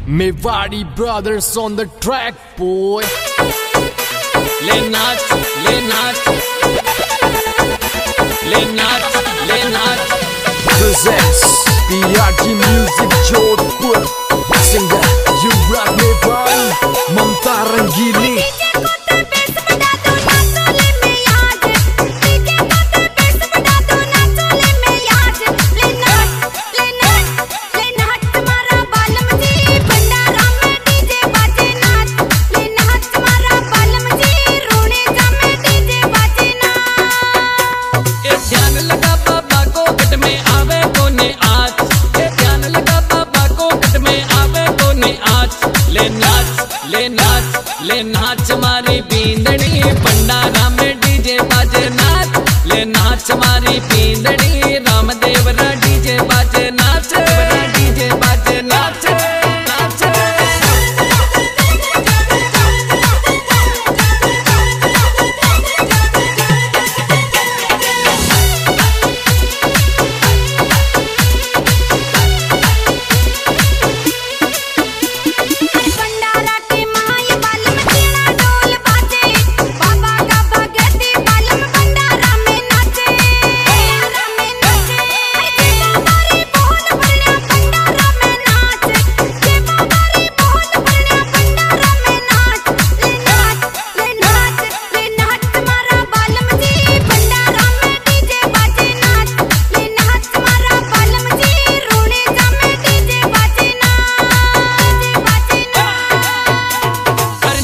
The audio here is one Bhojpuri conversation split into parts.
Mewadi brothers on the track, boy. ले नाच ले नाच ले नाच ले नाच Presents PRG Music Jodhpur. Singer Yuvraj Mewadi, Mamta Rangili. ले नाच मारी बींदड़ी भंडारा में डीजे बाजे नाच ले नाच मारी बींदड़ी रामदेव रा डीजे बाजे नाच डीजे बाजे नाच नाच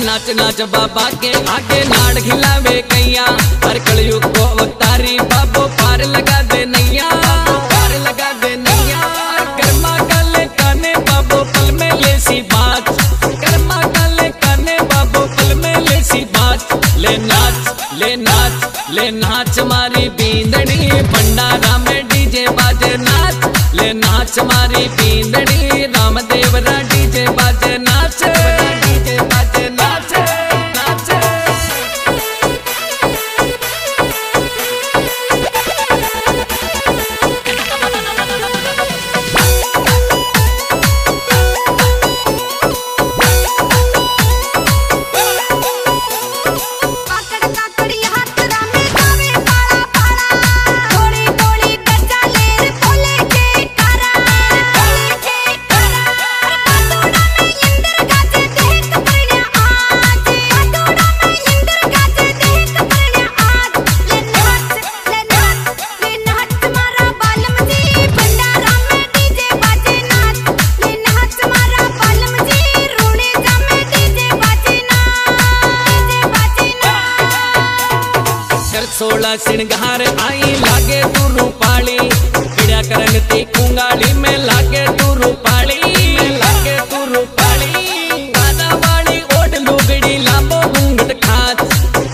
नाच नाच बाबा के आगे नाड़ खिलावे कैया हर कलयुग को अवतारी बाबो पार लगा दे नैया पार लगा दे नैया कर्मा काले काने बाबो पल में ले सी बात कर्मा काले काने बाबो पल में ले सी बात ले नाच ले नाच ले नाच मारी बींदड़ी भंडारा में डीजे बाजे नाच ले नाच मारी बींदड़ी रामदेव रा डीजे बाजे नाच डीजे बाजे नाच सोलह सिंगार आई लागे तू रूपाली पिड़ा करंग ती कुंगाली में लागे तू रूपाली लागे तू रूपाली कादा वाली ओढ़ लुगड़ी लाबो घूंघट खाच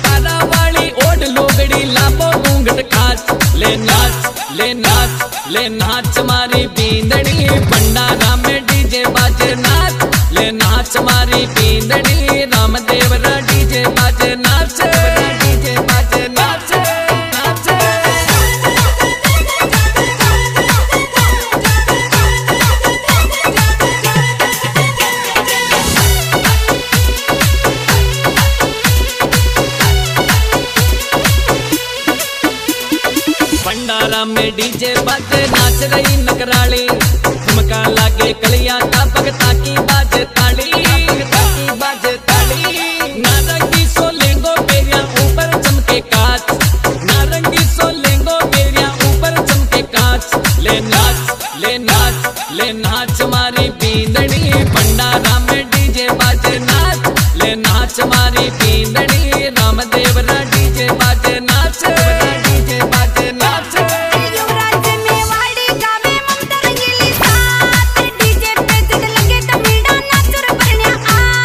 कादा वाली ओढ़ लुगड़ी लाबो घूंघट खाच ले नाच ले नाच ले नाच मारी बींदड़ी भंडारा में डीजे बाजे नाच ले नाच मारी बींदड़ी रामदेव रा डीजे बाजे नाच डीजे बाजे नाच भंडारा में डीजे बाजे नाच रही नकराली ठुमका लागे कलिया का भगता की बाजे ताली भगता की बाजे ताली नारंगी सोलेंगो बेरिया ऊपर चमके कांच नारंगी सोलेंगो बेरिया ऊपर चमके कांच ले नाच ले नाच ले नाच मारी बींदड़ी भंडारा में डीजे बाजे नाच ले नाच मारी बींदड़ी रामदेव रा डीजे बाजे नाच डीजे बाजे नाच डीजे पे जिद लगे तो मीडा नाच रे बरन्या आ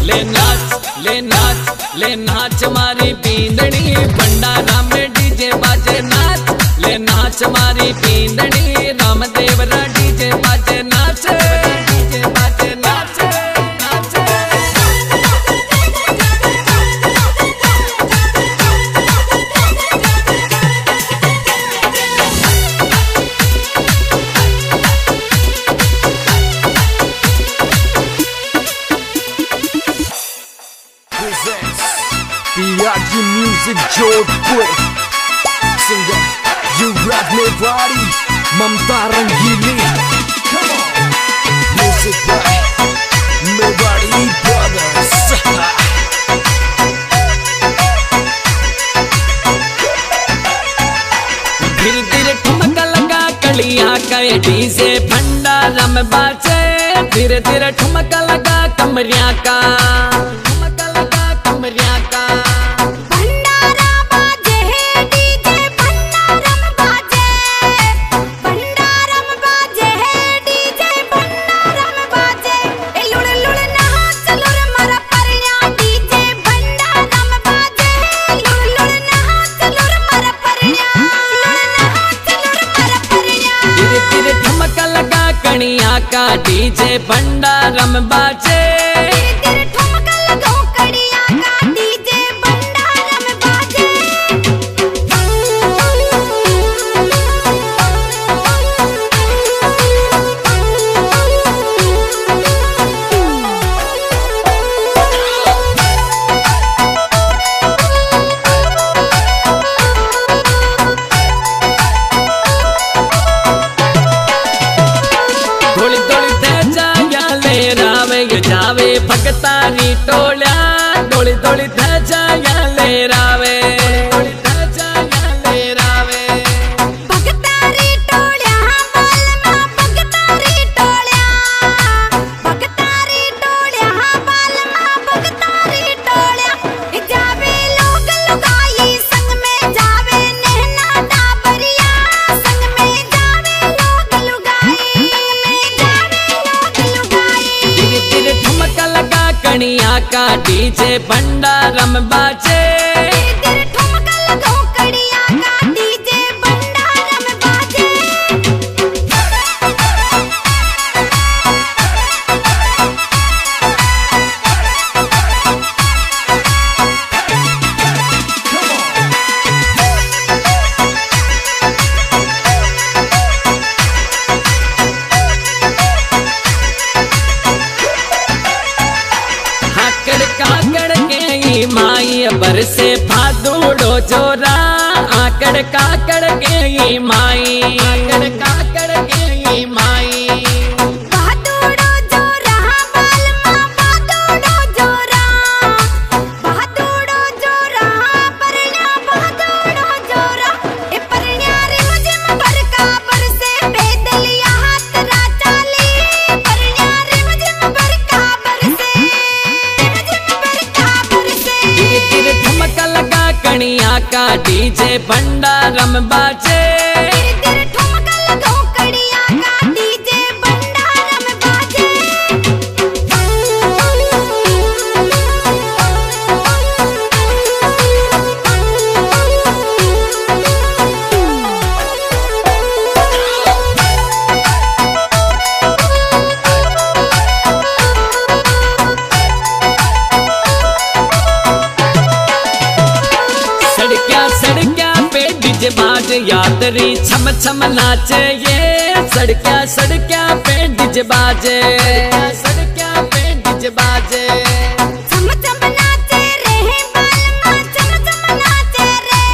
ले नाच मारी पींदड़ी भंडारा में डीजे बाजे नाच ले नाच मारी पींदड़ी रामदेवरा डीजे बाजे नाच डीजे बाजे नाच नाच PRG Music Jodhpur Singer Yuvraj Mewari Mamta Rangili Come on Music by Mewari Brothers धीरे धीरे ठुमका लगा कलियां का डीजे भंडारा में बाजे धीरे धीरे ठुमका लगा कमरिया का ठुमका लगा कमरिया का भंडारा बाजे है डीजे भंडारा में बाजे भंडारा में बाजे है डीजे भंडारा में बाजे ए लुड़ लुड़ नाच लुड़ मरा परिया डीजे भंडारा में बाजे लुड़ लुड़ नाच लुड़ मरा परिया लुड़ नाच लुड़ मरा परिया धीरे धीरे ठुमका लगा कनिया का डीजे भंडारा में बाजे तेरे ठुमका लगाओ कड़िया का डीजे भंडारा में बाजे थोड़ी थोड़ी थे जाया ले रावे ये जावे भगतानी टोल्या थोड़ी थोड़ी थे जाया ले रावे थोड़ी थे जाया ले रावे भगतारी टोल्या बालमा भगतारी टोल्या बालमा भगतारी टोल्या जावे लोग लुगाई संग में जावे नैना टाबरिया संग में जावे लोग लुगाई धीरे धीरे ठुमका लगा कनिया का डीजे भंडारा में बाजे तेरे ठुमका लगाओ कड़िया का डीजे भंडारा में बाजे हाकड़ काकड़ के ई माई बरसे भादुड़ो जोरा आकड़ काकड़ के ई माई आकड़ काकड़ के ई माई बहादुरो जोरा बालमा बहादुरो जोरा परण्या बहादुरो जोरा ए परण्या रे मुझे बरका बरसे बेदलिया हाथ राचाली परण्या रे मुझे बरका बरसे धीरे धीरे ठुमका लगा कनिया का डीजे भंडारा में बाजे तेरे ठुमका लगाओ कड़िया का डीजे भंडारा में बाजे सड़किया पे डीजे बाज यात्री छम छम नाचे ये सड़किया पे डीजे बाजे सड़किया पे डीजे बाजे चम चम नाचे रे बालमा चम चम नाचे रे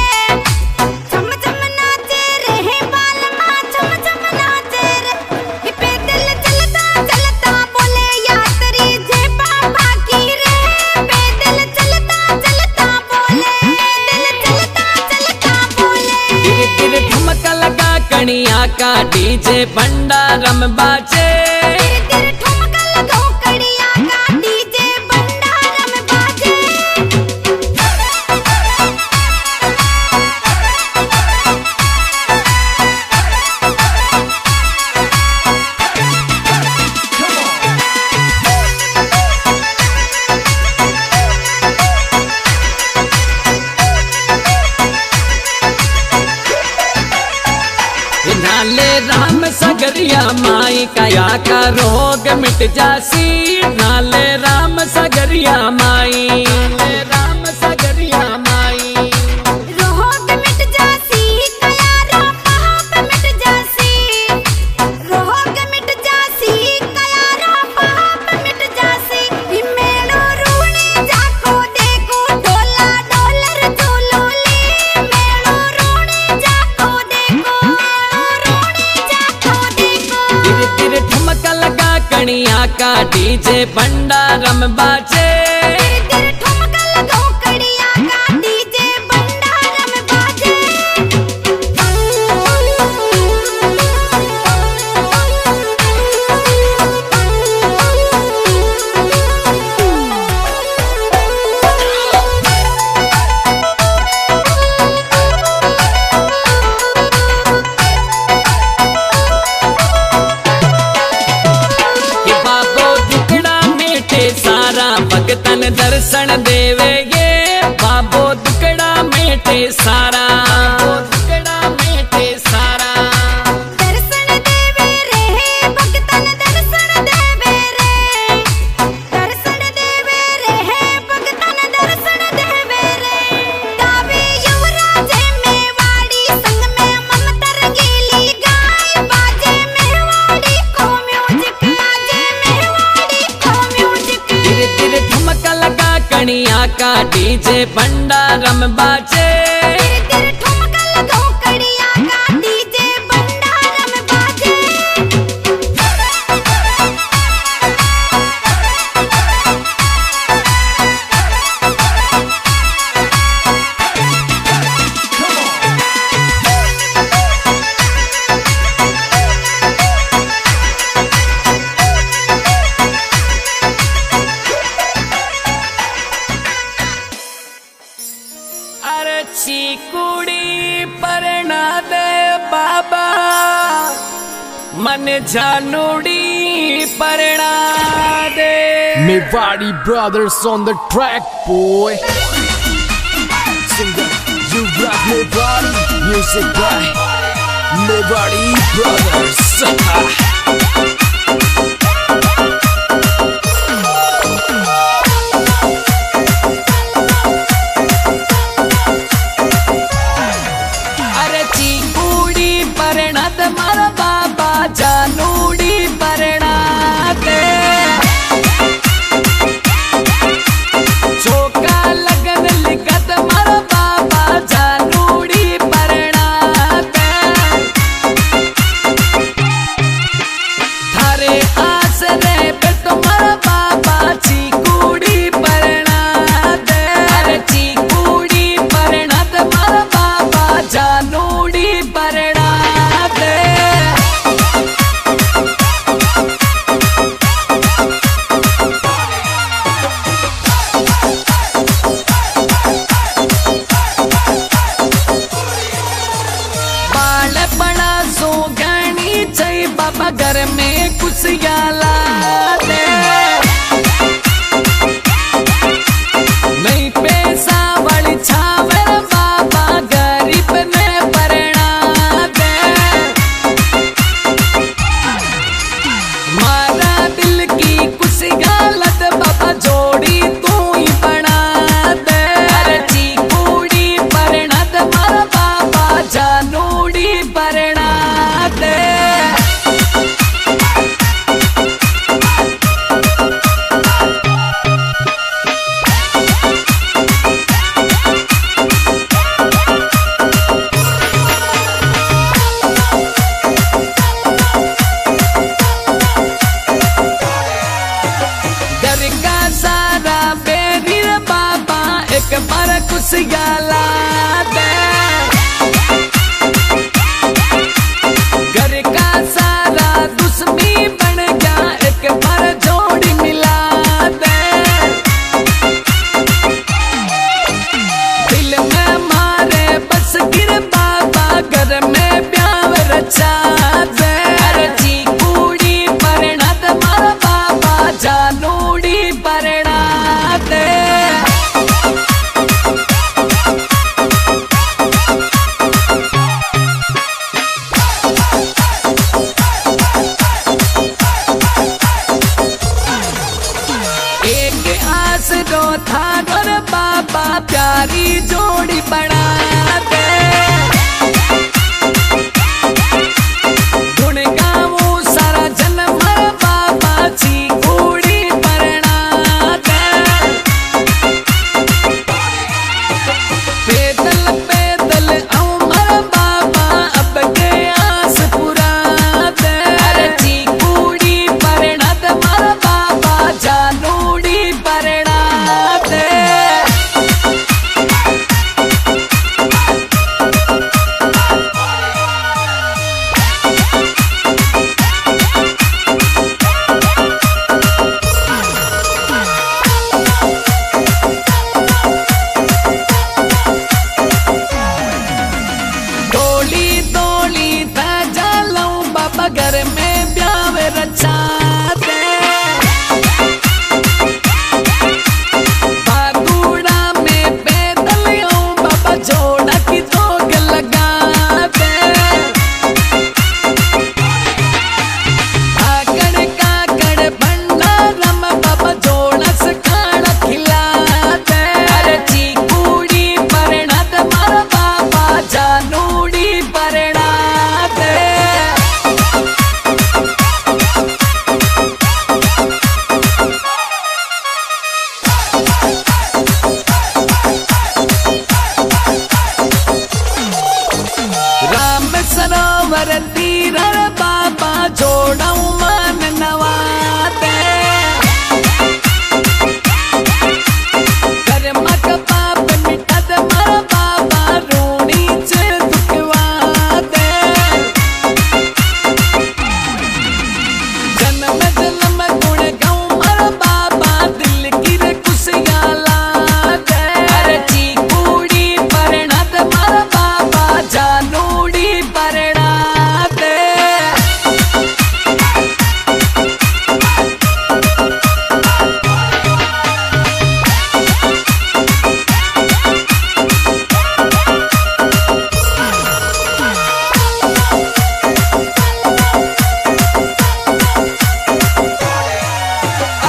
चम चम नाचे रे बालमा चम चम नाचे रे ये पैदल चलता चलता बोले यात्री जे बाबा की रे पैदल चलता चलता बोले धीरे धीरे ठुमका लगा कनिया का डीजे भंडारा में बाजे तेरे ठुमका लगाओ कड़िया का डीजे भंडारा में बाजे सगरिया माई काया का रोग मिट जासी नाले राम सगरिया माई राम सगरिया माई रोग मिट जासी कया रा पाप मिट जासी रोग मिट जासी कया रा पाप मिट जासी मेलो रूणी जाको देखो डोला डॉलर झूलोली मेलो रूणी जाको देखो रूणी जाको देखो तिर तिर ठुमका लगा कणिया का डीजे भंडारम बाजे तिर ठुमका लगाओ कड़िया का डीजे भंडारम बाजे कि बाबो दुकड़ा मेटे सारा भगतन दर्शन देवे ये बाबो दुकड़ा मेटे सारा दुकड़ा मेटे सारा दर्शन देवे रे भगतन दर्शन देवे रे दर्शन देवे रे भगतन दर्शन देवे रे गावे युवराज मेवाड़ी संग में ममता रंगीली गाय बाजे मेवाड़ी को म्यूजिक बाजे मेवाड़ी को म्यूजिक तिर तिर ठुमका लगा कणिया का डीजे भंडारम बाजे तिर ठुमका लगाओ कड़िया का डीजे भंडारम बाजे अरे चीकुड़ी परना दे बाबा मन जानूड़ी परना दे Mewadi brothers on the track, boy. Singer, you rock Mewadi. Music by Mewadi brothers. अरे चीकुड़ी परना दे मारा बाबा जानूड़ी परना दे चौका लगन लिखत मारा बाबा जानूड़ी परना दे थारे आसरे पे तुम्हारा बाबा चीकुड़ी परना दे अरे चीकुड़ी परना दे मारा बाबा जानूड़ी परना दे बाल बड़ा सो गणी चाहिए बाबा घर में कुछ याला दे नहीं पैसा वाली छावर बाबा गरीब ने परना दे मारा दिल की कुछ गलत बाबा जोड़ी तू ही बना दे अरे चीकुड़ी परना दे मारा बाबा जानूड़ी परना दे घर का सारा बेरी रे बाबा एक बार कुछ गाला दे घर का सारा दुश्मी बन गया एक बार जोड़ी मिला दे दिल में मारे बस गिर बाबा घर में प्यार रचा दे अरे चीकुड़ी परना दे मारा बाबा जानूड़ी परना दे रो थारो रे बाबा प्यारी जोड़ी बना दे गुण गाऊं सारा जन्म बाबा जी कूड़ी परना दे पैदल पैदल आऊं मर बाबा अब के आस पुरा दे अरे जी कूड़ी परना दे मर बाबा जानूड़ी परना दे डोली डोली ताजा लाऊं बाबा घर में ब्याह रचा दे बागुड़ा में पैदल आऊं बाबा जोड़ा की जोग लगा दे आकड़ काकड़ भंडारम बाबा जोड़ा से खाना खिला दे अरे जी कूड़ी परना दे मारा बाबा जानूड़ी परना दे राम सरोवर तीर बाबा जोड़ऊ मन नवाते कर्म का पाप मिटत मर बाबा रूणी से दुखवाते जन्म जन्म गुण गाऊं मर बाबा दिल की रे खुशियां लाते अरे जी कूड़ी परना दे मर बाबा जानूड़ी परना दे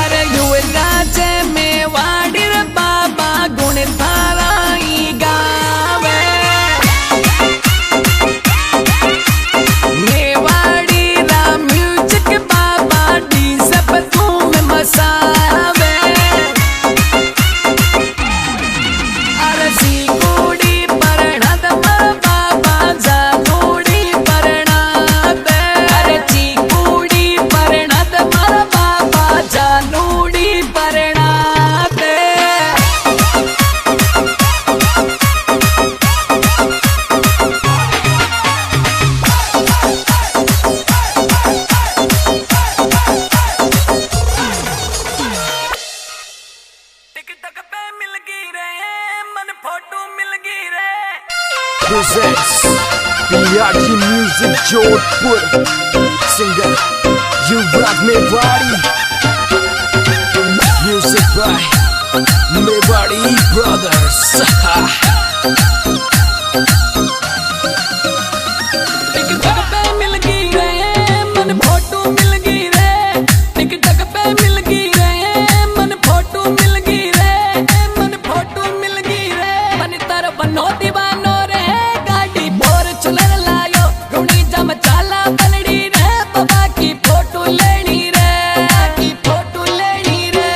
अरे युवराज में वाड़ी रे बाबा गुण धाराई गावे मेवाड़ी राम म्यूजिक बाबा डीजे पे धूम मसावे अरे सी कूड़ी परना दे मर बाबा जानूड़ी परना दे अरे जी कूड़ी परना दे मर बाबा जानूड़ी परना दे टिकटक पे मिल गई रे मन फोटो मिल गई रे presents PRT Music Jodhpur. Singer Yuvraj Mewari. Music by Mewari Brothers. TikTok पे मिल गई रे मन फोटो मिल गई रे टिकटक पे मिल गई रे मन फोटो मिल गई रे मन फोटो मिल गई रे मन तर बनो दीवानो रे गाड़ी फॉर्च्यूनर लायो गुणी जम चाला पलड़ी रे बाबा की फोटो लेनी रे की फोटो लेनी रे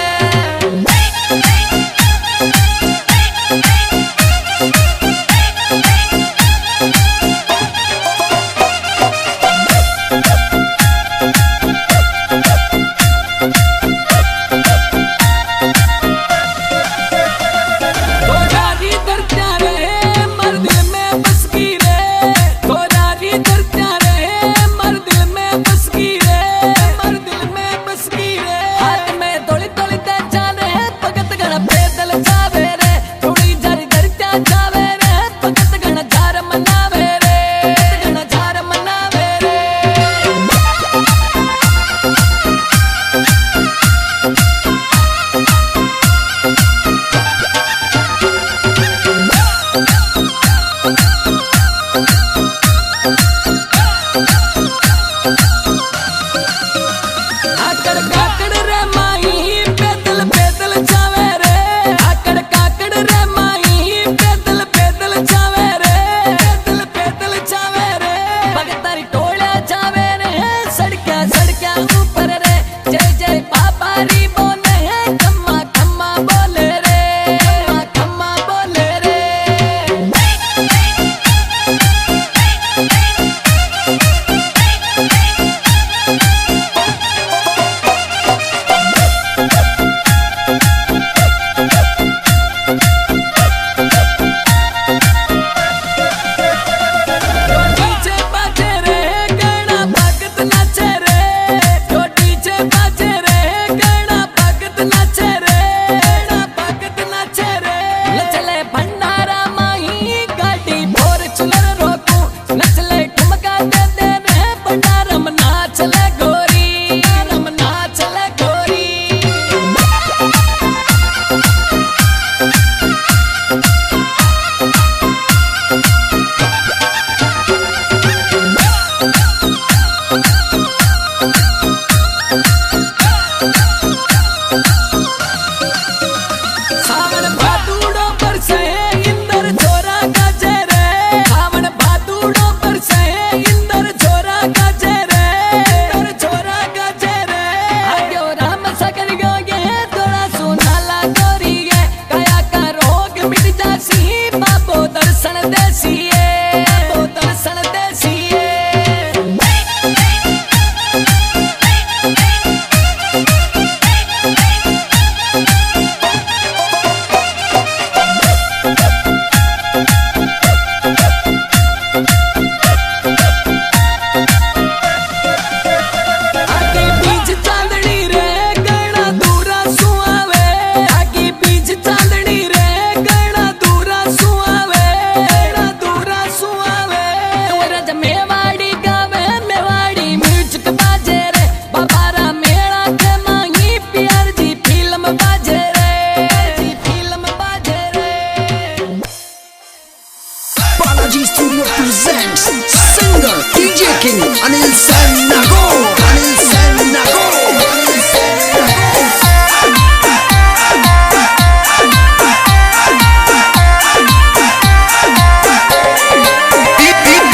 King Anil Sen Nago, Anil Sen Nago, Anil Sen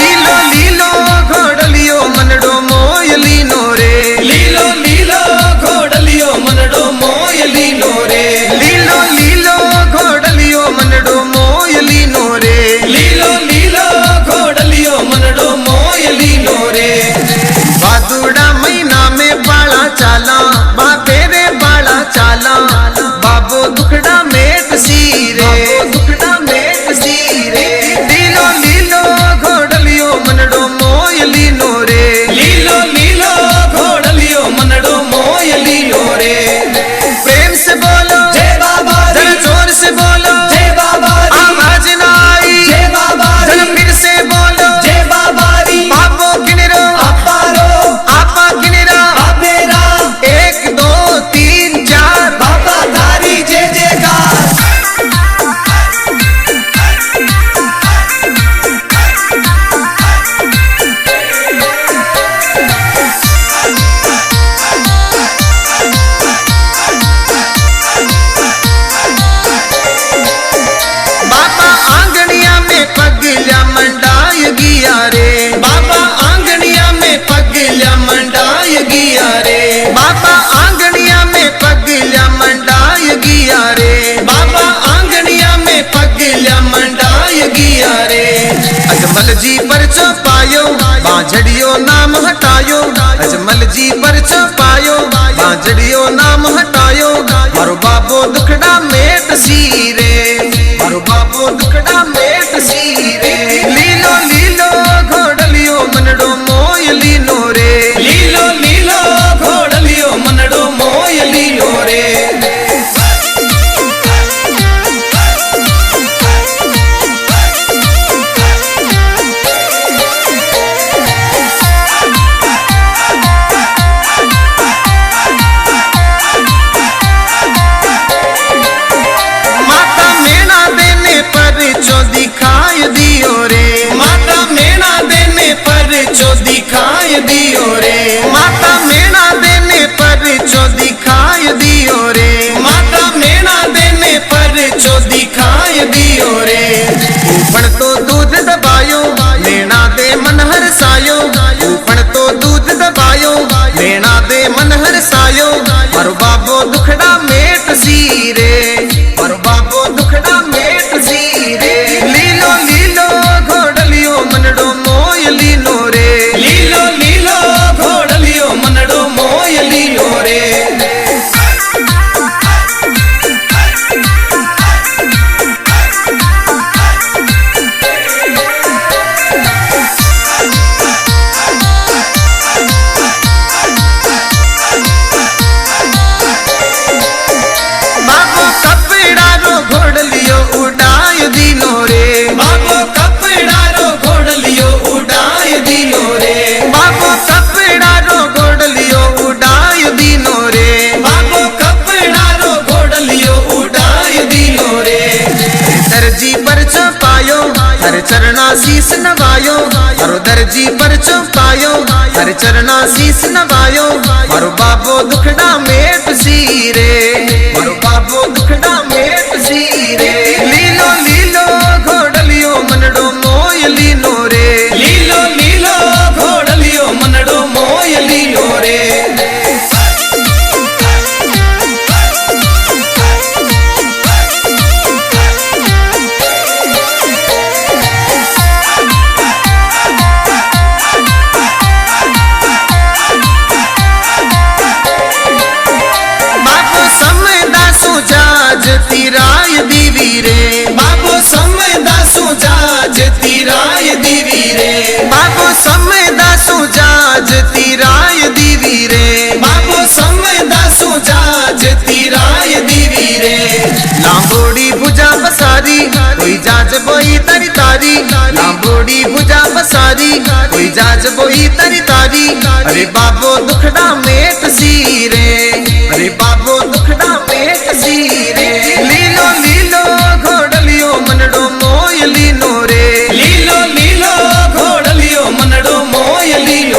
लीलो लीलो घोड़लियो मनडो मोयलीनो रे, लीलो लीलो घोड़लियो मनडो मोयलीनो रे, लीलो लीलो घोड़लियो मनडो मोयलीनो रे, लीलो लीलो घोड़लियो मनडो मोयलीनो रे। भादुड़ा महीना में बाला चाला बाबे रे बाला चाला, बाबो दुखड़ा मेट सीरे, दुखड़ा मेट सीरे। लीलो लीलो घोड़लियो मनडो मोयलीनो रे, लीलो लीलो घोड़लियो मनडो मोयलीनो रे। प्रेम से बोलो जय बाबा, जरा जोर से बोलो जय बाबा, आवाज ना आई जय बाबा, जरा फिर से बोलो जय बाबा री। बाबो गिनरो अपारो, आपा गिनरा अबेरा, 1 2 3 4 बाबा धारी जय जयकार। बाबा आंगनिया में पगलिया मंडाय गिया रे, बाबा आंगनिया में पगलिया मंडाय गिया रे, बाबा आंगनिया में पगलिया मंडाय गिया रे, बाबा आंगनिया में पगलिया मंडाय गिया रे। अजमल जी पर पायो बांझड़ियो नाम हटायो, अजमल जी पर पायो बांझड़ियो नाम हटायो। मारो बाबो दुखड़ा मेट सीरे, मारो बाबो दुखड़ा मेट सीरे। लीलो लीलो घोड़लियो मनडो मोयलीनो रे, लीलो लीलो घोड़लियो मनडो मोयलीनो रे। माता मेना देने पर चो दिखाई दियो रे, माता मेना देने पर चो दिखाई दियो रे, माता मेना देने पर चो दिखाई दियो रे, माता मेना देने पर चो दिखाई दियो रे। ऊपण तो दूध दबायो लेना दे मन हरसायो, ऊपण तो दूध दबायो लेना दे मन हरसायो। मारो बाबो दुखड़ा मेट सीरे, मारो बाबो दुखड़ा मेट सीरे। लीलो लीलो घोड़लियो मनडो मोयलीनो रे, लीलो लीलो घोड़लियो मनडो मोयलीनो रे। बाबो कपड़ा रो घोड़लियो उड़ाय दिनो रे, बाबो कपड़ा रो घोड़लियो उड़ाय दिनो रे, बाबो कपड़ा रो घोड़लियो उड़ाय दिनो रे, बाबो कपड़ा रो घोड़लियो उड़ाय दिनो रे। दर्जी पर पायो हर चरणा शीस नवायो, हरो दर्जी पर पायो हर चरणा शीस नवायो। मारो बाबो दुखड़ा मेट सीरे, मारो बाबो दुखड़ा मेट सीरे। लीलो लीलो घोड़लियो मनडो मोयलीनो रे, लीलो लीलो घोड़लियो मनडो मोयलीनो रे। बाबो समदा सुजाज तिराय दीवी रे, बाबो समदा सुजाज तिराय दीवी रे, बाबो समदा सुजाज तिराय दीवी रे, बाबो समदा सुजाज तिराय दीवी रे। लांबोड़ी भुजा बसारी कोई जाज बोई तरी तारी, लांबोड़ी भुजा बसारी कोई जाज बोई तरी तारी। अरे बाबो दुखड़ा मेट सीरे, अरे बाबो दुखड़ा मेट सीरे। लीलो लीलो घोड़लियो मनडो मोयलीनो रे, लीलो लीलो घोड़लियो मनडो मोयलीनो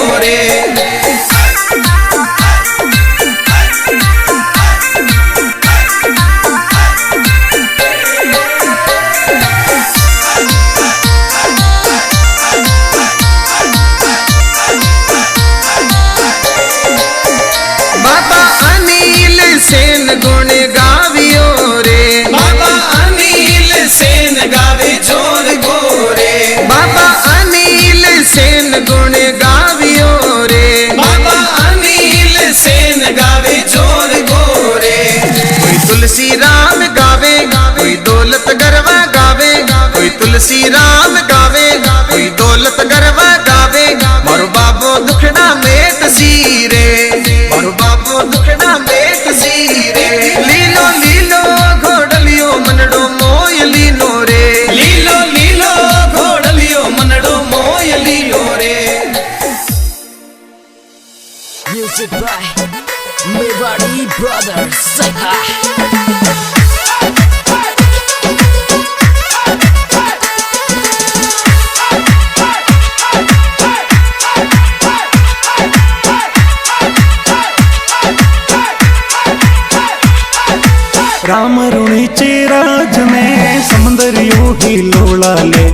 राम रुणीचे राज में समंदरियो ही लोला ले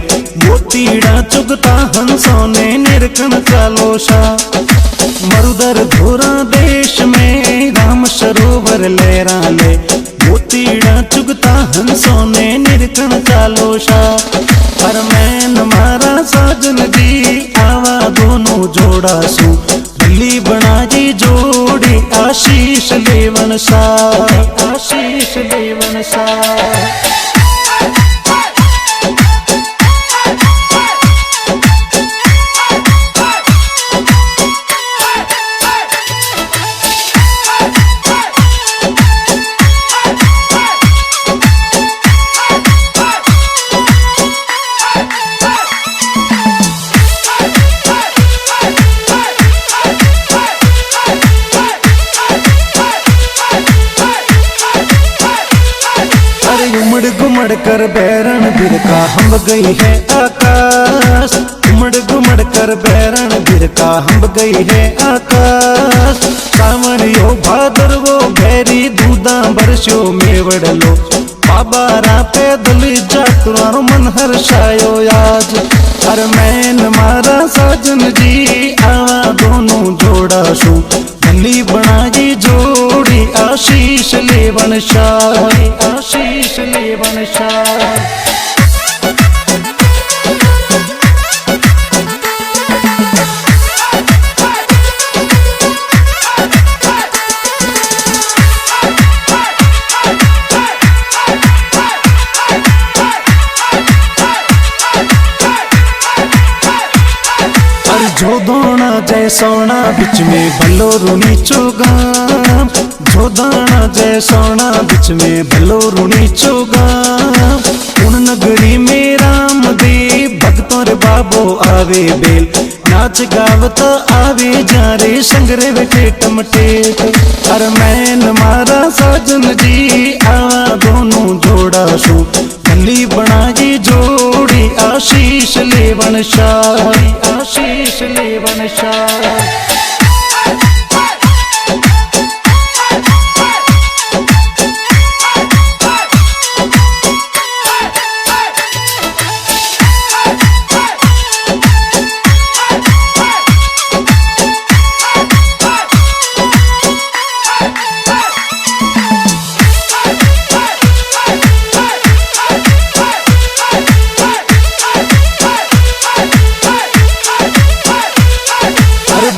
मोतीड़ा चुगता हंसों ने निरकन चालोशा मरुदर धोरा देश में राम सरोवर लहरा ले मोतीड़ा चुगता हंसों ने निरकन चालोशा पर मैन मारा साजन जी आवा दोनों जोड़ा सू भली बना जी जोड़ी आशीष लेवन सा आशीष लेवन सा। घुमड़ कर बैरण बिरका हम गई है आकाश घुमड़ कर बैरण बिरका हम गई है आकाश सावन यो भादर वो भैरी दूधा बरस्यो मेवड़लो बाबारा पैदल जातुरानो मन हर्षायो आज हर मैन मारा साजन जी आवा दोनों जोड़ा सू भली बनाई जोड़ी आशीष लेवन शाह आशीष लेवन शाह। जो दोना जय सोना बिच में भलो रुनी चोगाम जो दाना जय सोना बिच में भलो रुनी चोगाम उन नगरी में राम दे भक्तों रे बाबो आवे बेल नाच गावत आवे जा रे संगरे बेटे टमटेट हर मैन मारा साजन जी आवा दोनों जोड़ा सू भली बनाई जोड़ी आशीष लेवन शाह आशीष लेवन शाह।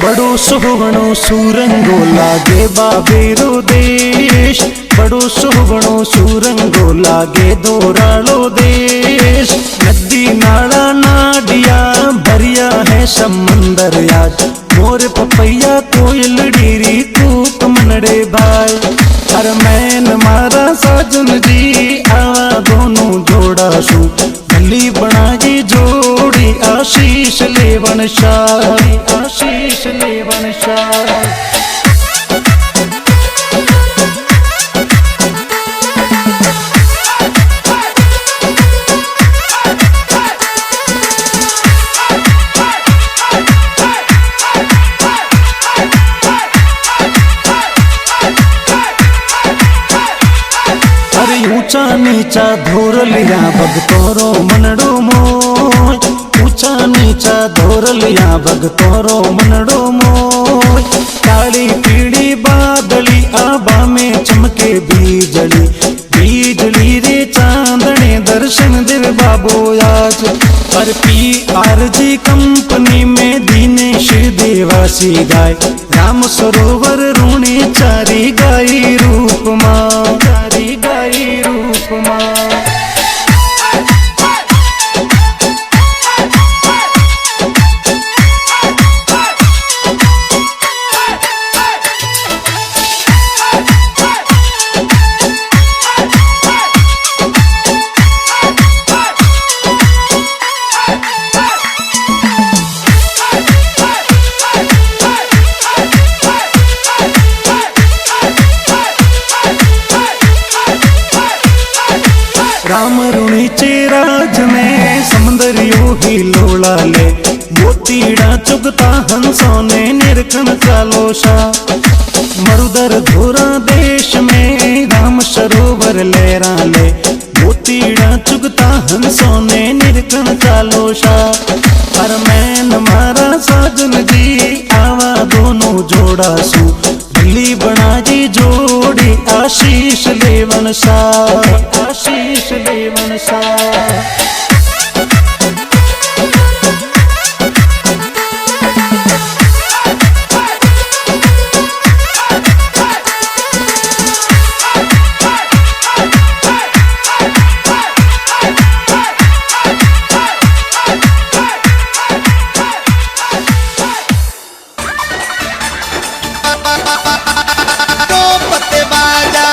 बड़ो सोहणो सूरंगो लागे बाबेरो देश बड़ो सोहणो सूरंगो लागे दोरालो देश नदी नाला नाडिया भरिया है समंदर याद मोर पपैया कोयल डीरी कूक मनड़े भाई हर मैन मारा साजन जी आवा दोनों जोड़ा सू भली बनाई जोड़ी आशीष लेवन शाह आशीष लेवन शाह। ऊंचा नीचा धोर लिया भगतोरो मनड़ो मोय ऊंचा नीचा धोर लिया भगतोरो मनड़ो मोय काली पीड़ी बादली आबा में चमके बीजली बीजली रे चांदने दर्शन दिल बाबो आज पर पी आरजी कंपनी में दीनेश देवासी गाय राम सरोवर रूणी चारी गाई रूप मां चारी गाई रूप मां। राम रुणीचे राज में समंदरियो ही लोला ले मोतीड़ा चुगता हंसों ने निरकन चालोशा मरुदर धोरा देश में राम सरोवर लहरा ले मोतीड़ा चुगता हंसों ने निरकन चालोशा हर मैन मारा साजन जी आवा दोनों जोड़ा सू दिल्ली बना जी जोड़ी आशीष लेवन सा आशीष लेवन सा तो पत्ते बाजा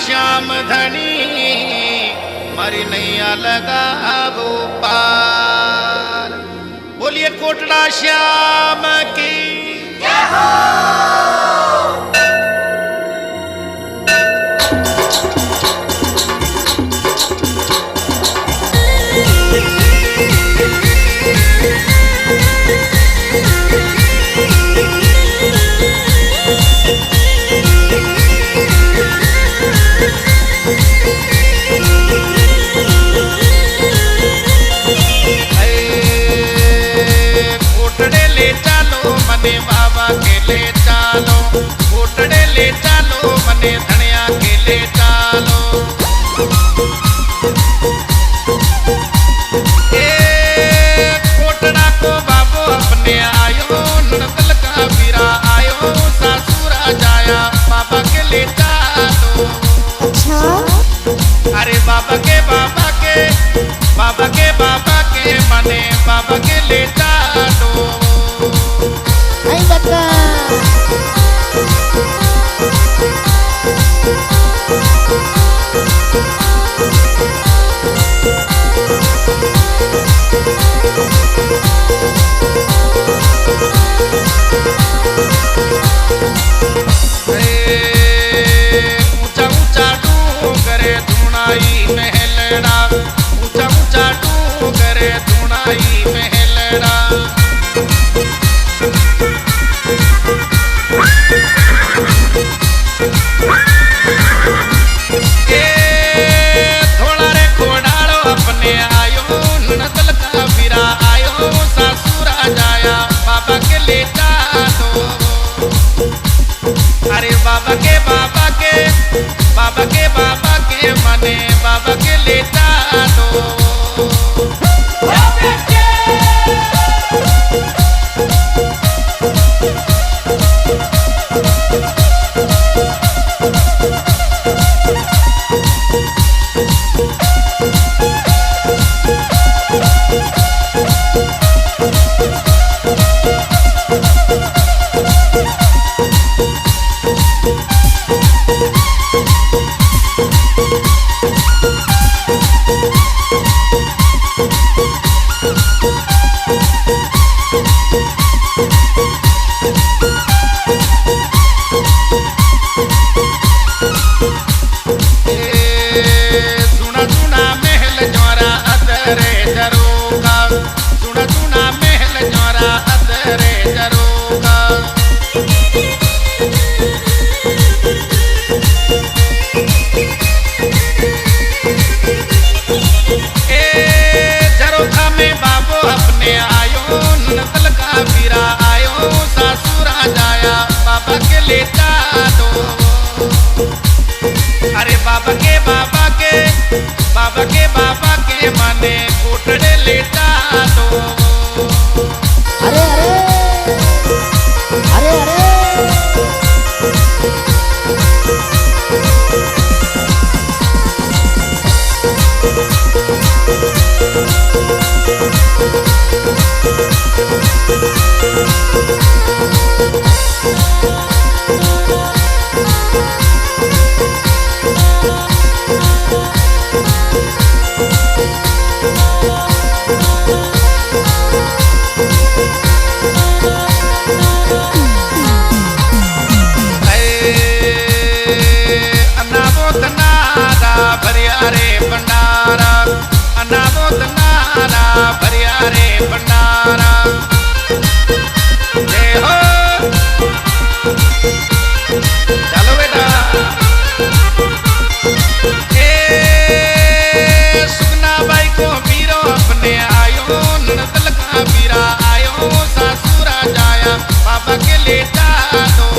श्याम धनी मारी नैया लगावो पार। बोलिए कोटड़ा श्याम की जय हो। मने बाबा के ले चालो, कोटड़े ले चालो, मने धनिया के ले चालो। कोटड़ा को बाबू अपने आयो, नदल का बीरा आयो, सासुरा जाया बाबा के ले चालो। अच्छा अरे बाबा के मने बाबा के ले चालो। आई बका ऊंचा ऊंचा डूंगर धुनाई महलड़ा, ऊंचा ऊंचा डूंगर धुनाई महलड़ा। थोड़ा रे घोड़ाड़ो अपने आयो, नदल का बीरा आयो, सासुरा जाया बाबा के ले चालो। अरे बाबा के मने बाबा के ले चालो। अपने आयो, नदल का बीरा आयो, सासुरा जाया बाबा के ले चालो। अरे बाबा के मने कोटड़े ले चालो। अरे अरे अरे अरे भरिया रे भंडारा। जय हो चलो बेटा। सुगना बाई को बीरो अपने आयो, नदल का बीरा आयो, सासुरा जाया बाबा के ले चालो।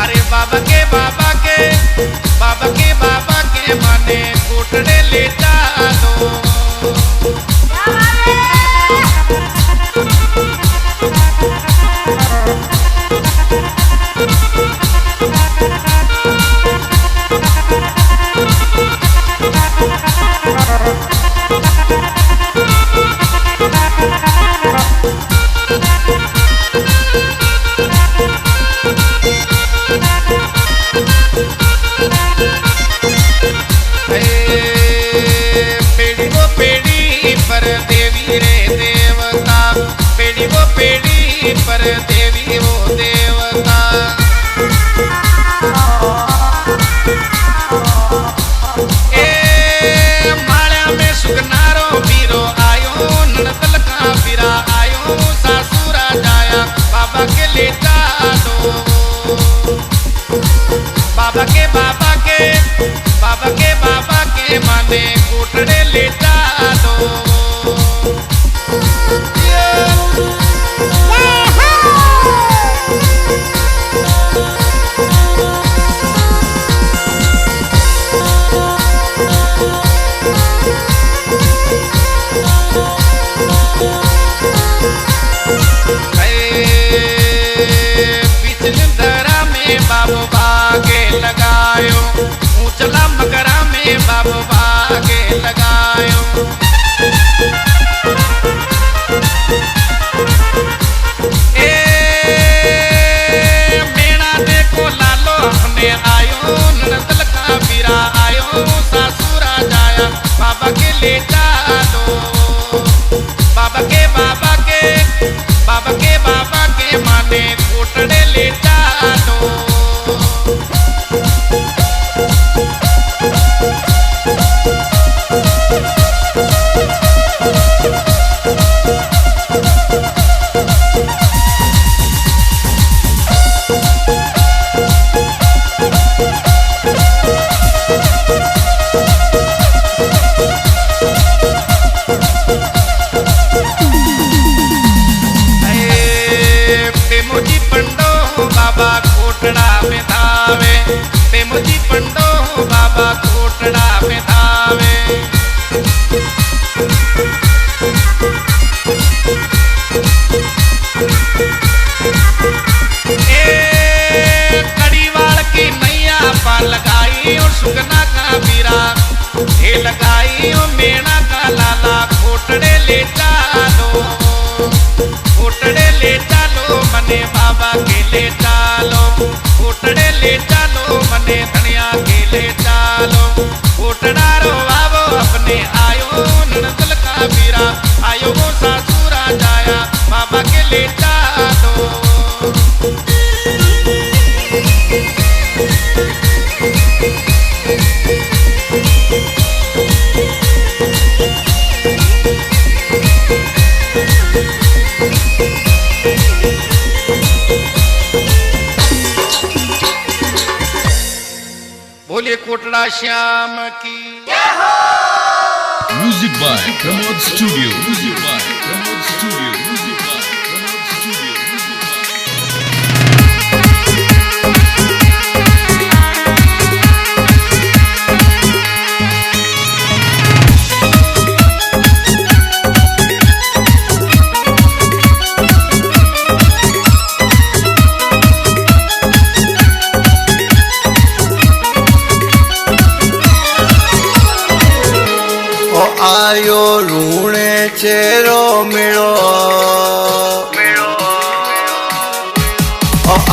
अरे बाबा के मने कोटड़े ले चालो। बाबा के माने कोटड़े लेटा दो। पिछलंदरा में बाबू बागे लगायो, ऊंचला मकरा में बाबू बागे लगायो। ए मेणा देखो लालो अपने आयो, ननदल का बीरा आयो, सासुरा जाया बाबा के लेटा दो। बाबा के माने कोटड़े लेटा दो। पेमुजी पंडो बाबा कोटड़ा में धावे, पेमुजी पंडो बाबा कोटड़ा में धावे। ए कड़ीवाल की नैया पा लगाई और सुगना का बीरा हे लगाई और मेणा का लाला कोटड़े लेटा दो। कोटड़े ले चालो मने बाबा के ले चालो, कोटड़े ले चालो मने धनिया के ले चालो। कोटड़ा रो आवो अपने आयो, ननदल का बीरा आयो, वो सासुरा जाया बाबा के ले चालो। बोलिए कोटड़ा श्याम की। Music by Pramod studio, music by Pramod studio, music by Pramod studio. आयो रूणे चेरो मिलो,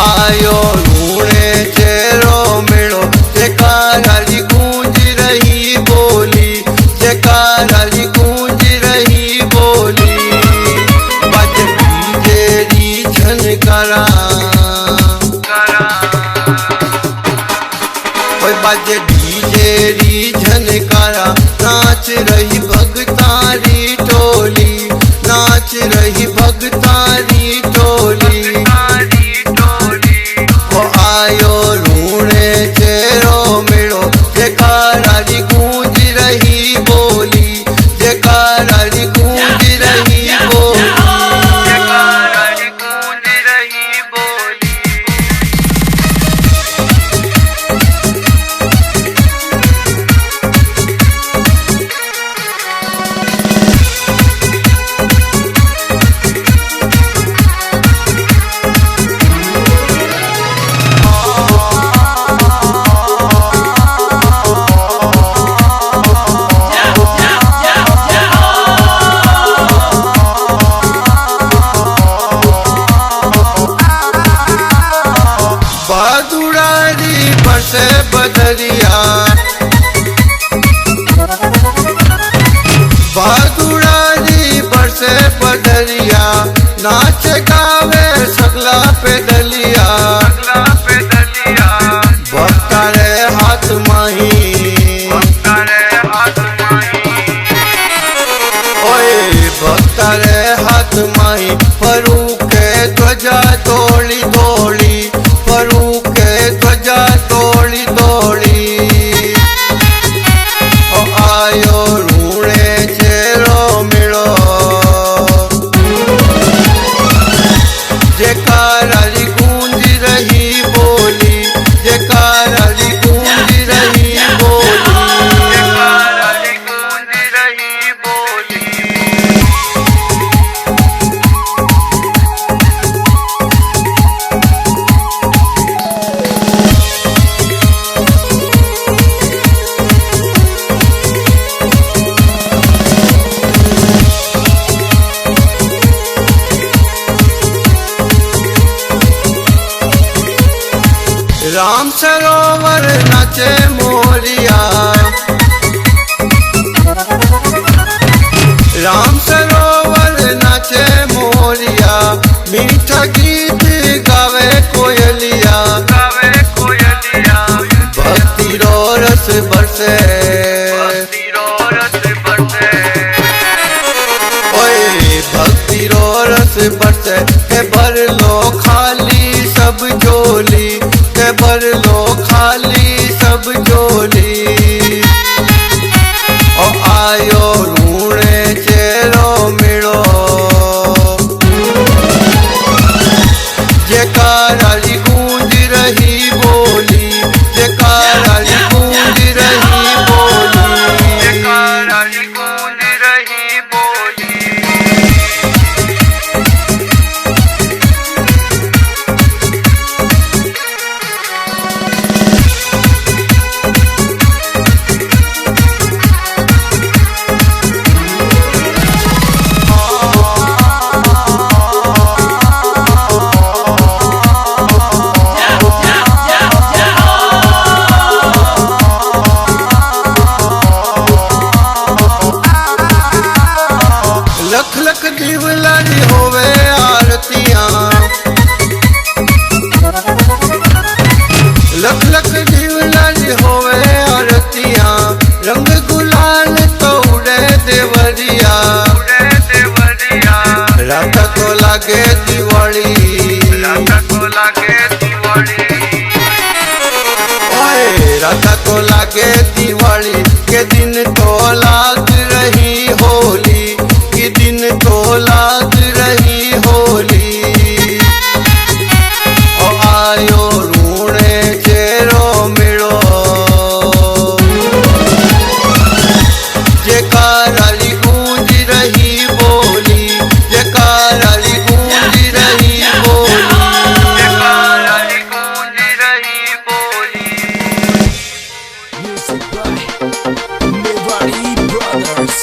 आयो रूणे चेरो मिलो। जयकाराली गूंज रही बोली, जयकाराली गूंज रही बोली। बज तेरी झनकारा, बज तेरी झनकारा। नाच रही भगतारी टोली, नाच रही भगतारी टोली। वो आयो रूणे चेरो मिलो, जयकाराली गूंज रही बोली, जयकाराली गूंज रही बोली, जयकाराली गूंज रही बोली। बहादुरारी बरसे बदरिया, बहादुरारी बरसे बदरिया। नाच गावे सगला पे दलिया, भक्ता रे हाथ माही, ओए भक्ता रे हाथ माही। फरू के ध्वजा तोड़ी तोड़ी, फरू के ध्वजा तोड़ी तोड़ी। राम सरोवर नाचे मोरिया, राम सरोवर नाचे मोरिया, मीठा गीत गावे कोयलिया, गावे कोयलिया, भक्ति रो रस बरसे, भक्ति रो रस बरसे, ओए भक्ति रो रस बरसे, के भर लो खाली सब झोली, के भर लो खाली सब झोली, ओ आयो रूणे चेरो मिलो, जयकाराली गूंज रही बोली, जयकाराली गूंज रही बोली, जयकाराली गूंज रही बोली। लख लख दीवलारी होवे आरतियां, लख लख दीवलारी होवे आरतियां, रंग गुलाल तो उड़े देवरिया, उड़े देवरिया, रात को लागे दिवाली, रात को लागे दिवाली, ओए रात को लागे दिवाली, के दिन तो लाग रही होली, के दिन तो लाग रही होली, ओ आयो रूणे चेरो मिलो, जयकाराली गूंज रही बोली, जयकाराली गूंज रही बोली, जयकाराली गूंज रही बोली। Music by Mewari Brothers.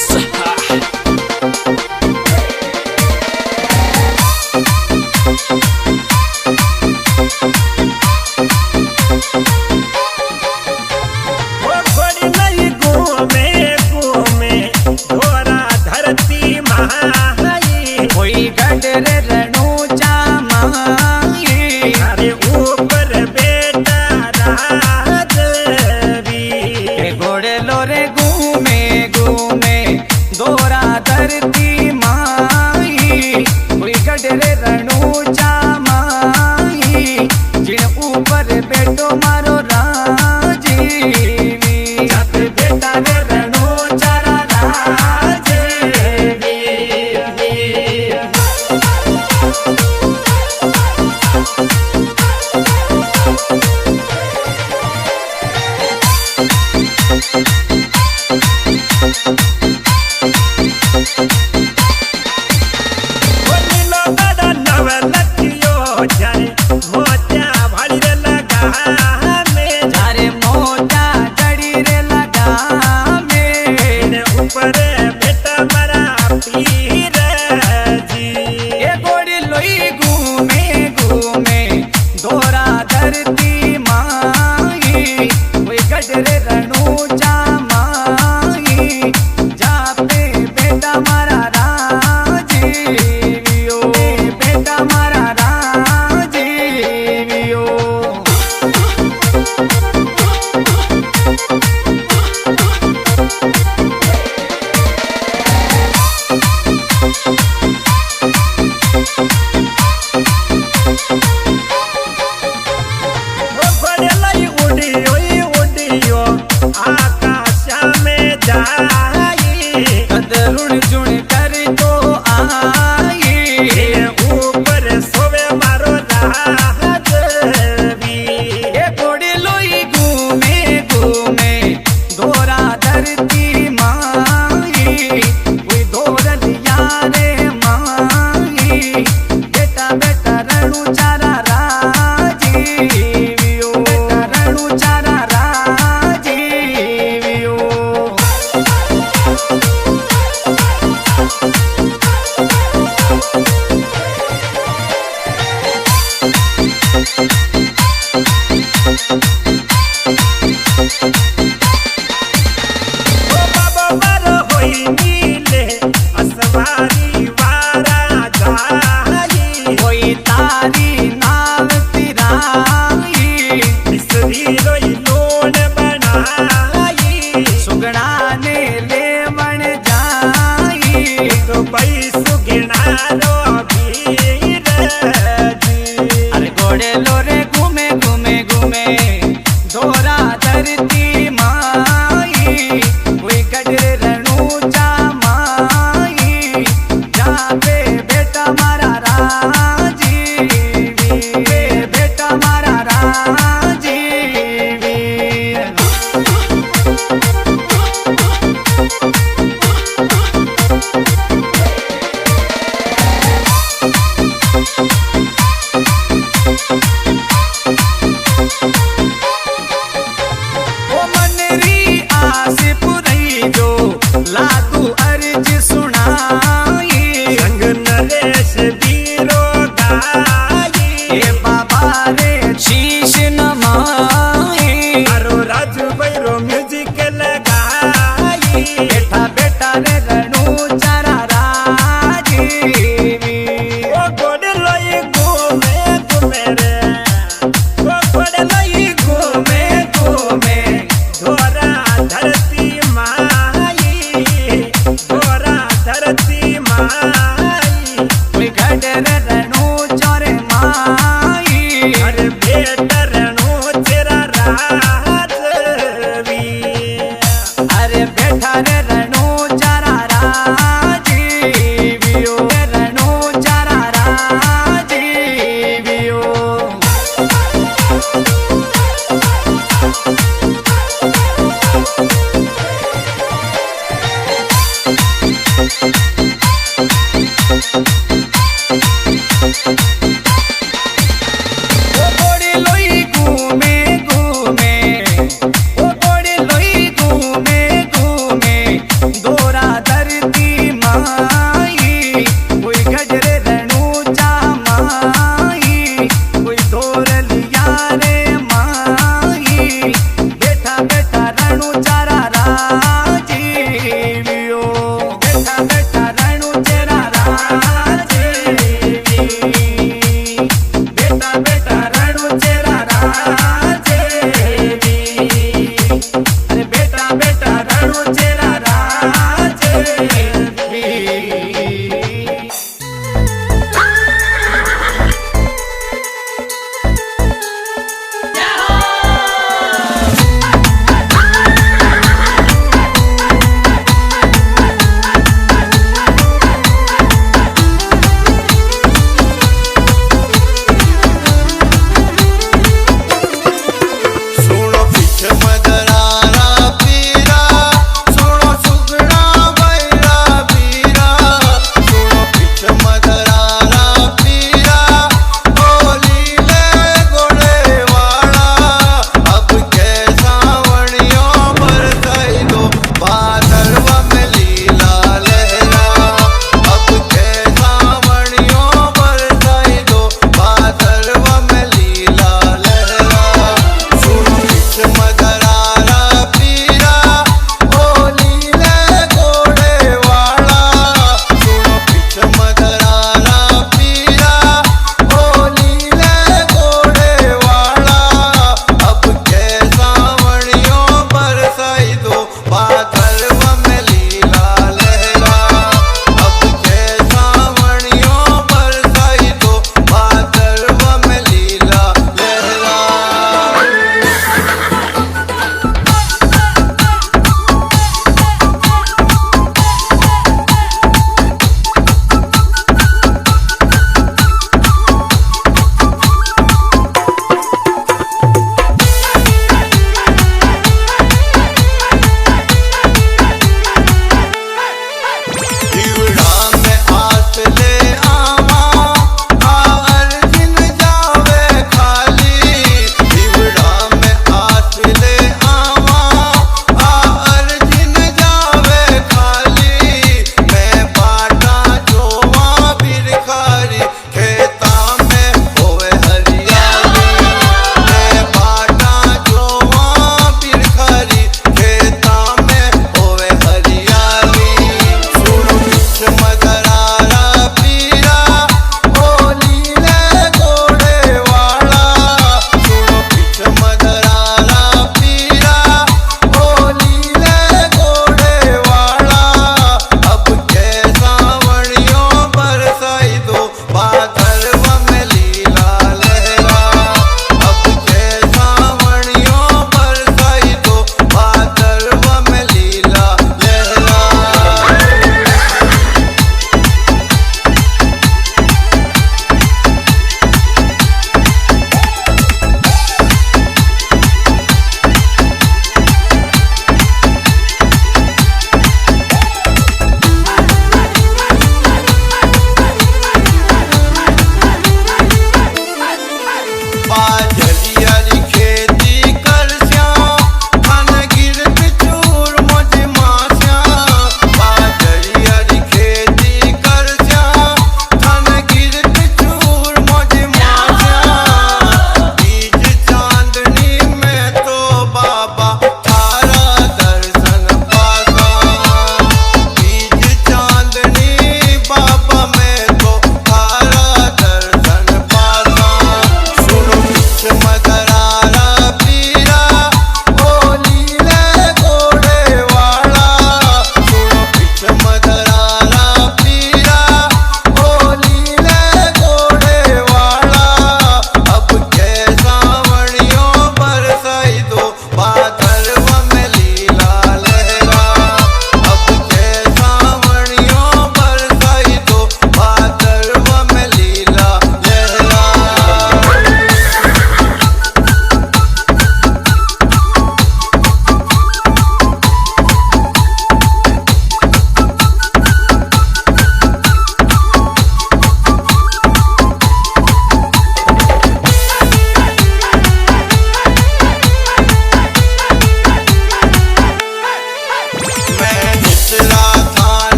Thank you.